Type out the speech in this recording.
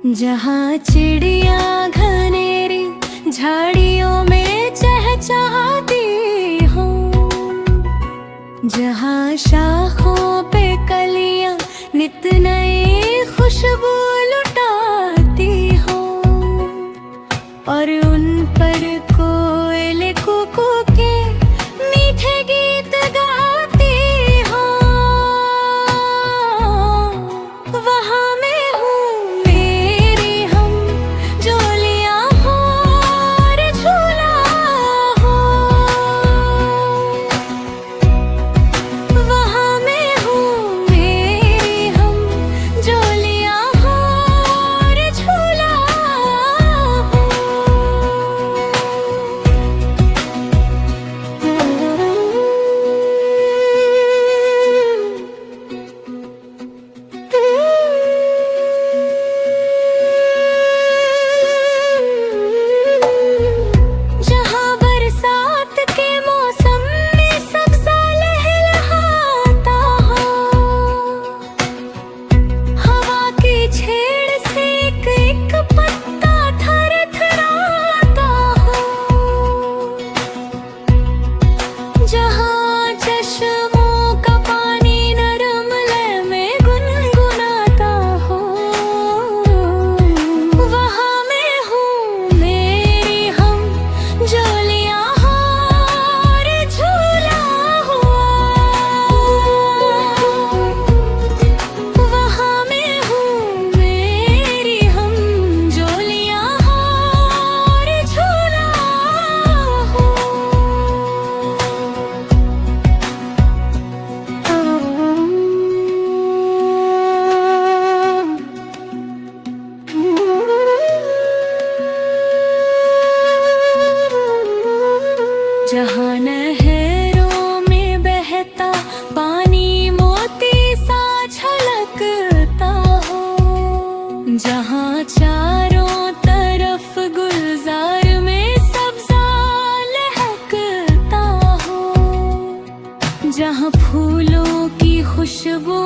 जहाँ चिड़िया घनेरी झाड़ियों में चहचहाती हो, जहाँ शाखों पे कलियां नित नई खुशबू लुटाती हो, और उन पर कोयल कुकू के मीठे गीत गाती हो, वहाँ मैं हूँ मेरी हम जोलियां हो और झूला हो, वहाँ मैं हूँ मेरी हम जोलियां हो और झूला हो। जहाँ बरसात के मौसम में सब्ज़ा लहलहाता हो, हवा की छेड़ से एक पत्ता थरथराता हो, जहाँ चश्मों का पानी नरम लय में गुनगुनाता हो, वहाँ मैं हूँ मेरी हम जोलियां हो और झूला हुआ, वहाँ मैं हूँ मेरी हम जोलियां हो और झूला हो। जहाँ नहरों में बहता पानी मोती सा झलकता हो, जहाँ चारों तरफ गुलजार में सब्ज़ा लहकता हो, जहाँ फूलों की खुशबू